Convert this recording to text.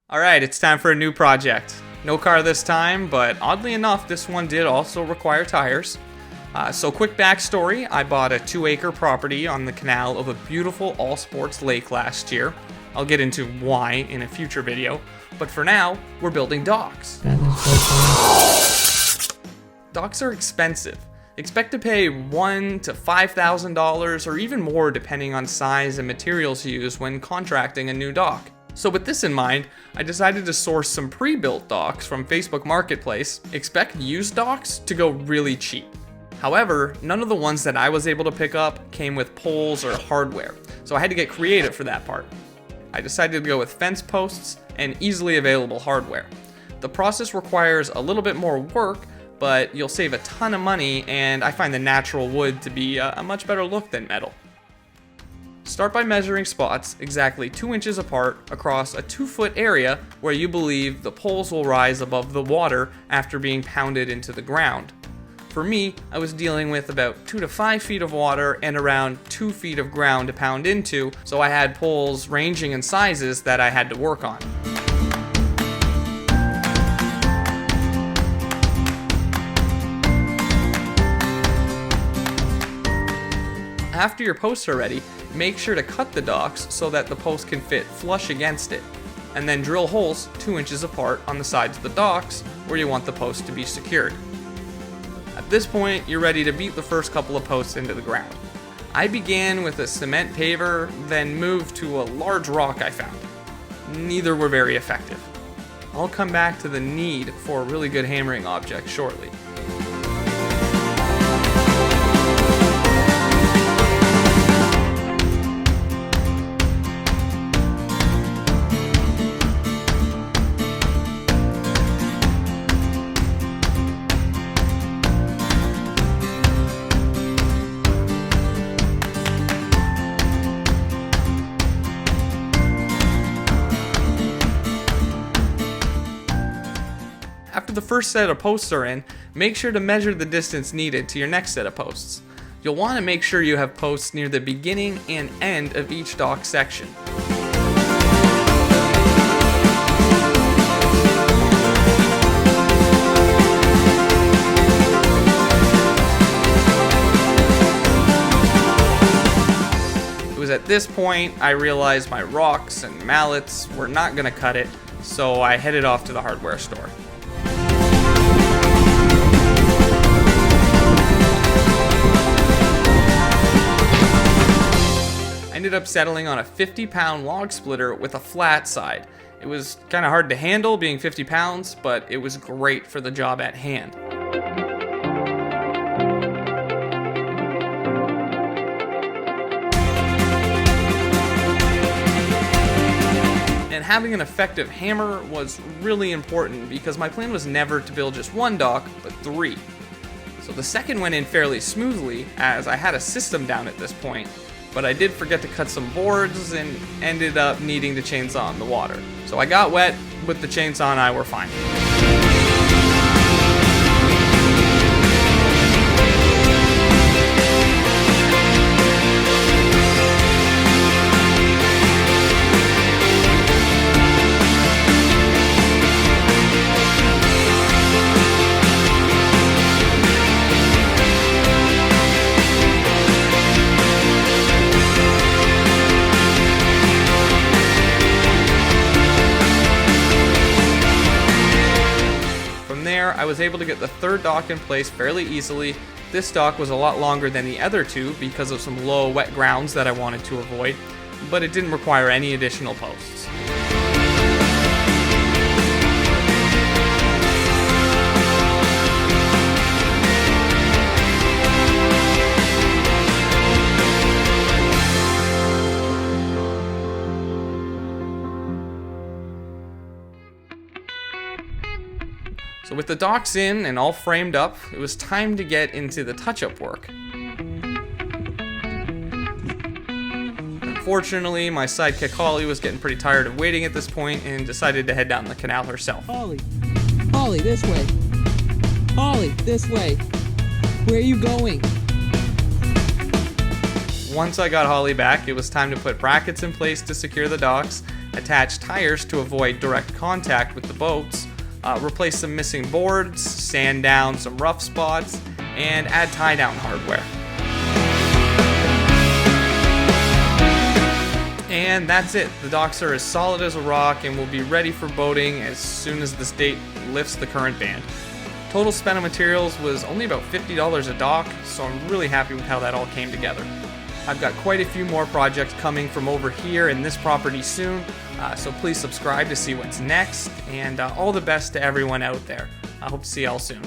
Alright, it's time for a new project. No car this time, but oddly enough, this one did also require tires. So quick backstory, I bought a 2-acre property on the canal of a beautiful all-sports lake last year. I'll get into why in a future video, but for now, we're building docks. Docks are expensive. Expect to pay $1,000 to $5,000 or even more depending on size and materials used when contracting a new dock. So with this in mind, I decided to source some pre-built docks from Facebook Marketplace. Expect used docks to go really cheap. However, none of the ones that I was able to pick up came with poles or hardware, so I had to get creative for that part. I decided to go with fence posts and easily available hardware. The process requires a little bit more work, but you'll save a ton of money, and I find the natural wood to be a much better look than metal. Start by measuring spots exactly 2 inches apart across a 2-foot area where you believe the poles will rise above the water after being pounded into the ground. For me, I was dealing with about 2 to 5 feet of water and around 2 feet of ground to pound into, so I had poles ranging in sizes that I had to work on. After your posts are ready, make sure to cut the docks so that the post can fit flush against it, and then drill holes 2 inches apart on the sides of the docks where you want the post to be secured. At this point, you're ready to beat the first couple of posts into the ground. I began with a cement paver, then moved to a large rock I found. Neither were very effective. I'll come back to the need for a really good hammering object shortly. After the first set of posts are in, make sure to measure the distance needed to your next set of posts. You'll want to make sure you have posts near the beginning and end of each dock section. It was at this point I realized my rocks and mallets were not going to cut it, so I headed off to the hardware store. I ended up settling on a 50-pound log splitter with a flat side. It was kind of hard to handle being 50 pounds, but it was great for the job at hand. And having an effective hammer was really important because my plan was never to build just one dock, but 3. So the second went in fairly smoothly as I had a system down at this point. But I did forget to cut some boards and ended up needing to chainsaw in the water. So I got wet, with the chainsaw and I were fine. I was able to get the third dock in place fairly easily. This dock was a lot longer than the other 2 because of some low wet grounds that I wanted to avoid, but it didn't require any additional posts. So with the docks in and all framed up, it was time to get into the touch-up work. Unfortunately, my sidekick Holly was getting pretty tired of waiting at this point and decided to head down the canal herself. Holly, this way. Holly, this way. Where are you going? Once I got Holly back, it was time to put brackets in place to secure the docks attach tires to avoid direct contact with the boats, replace some missing boards, sand down some rough spots, and add tie-down hardware. And that's it. The docks are as solid as a rock and will be ready for boating as soon as the state lifts the current ban. Total spent on materials was only about $50 a dock, so I'm really happy with how that all came together. I've got quite a few more projects coming from over here in this property soon, so please subscribe to see what's next, and all the best to everyone out there. I hope to see y'all soon.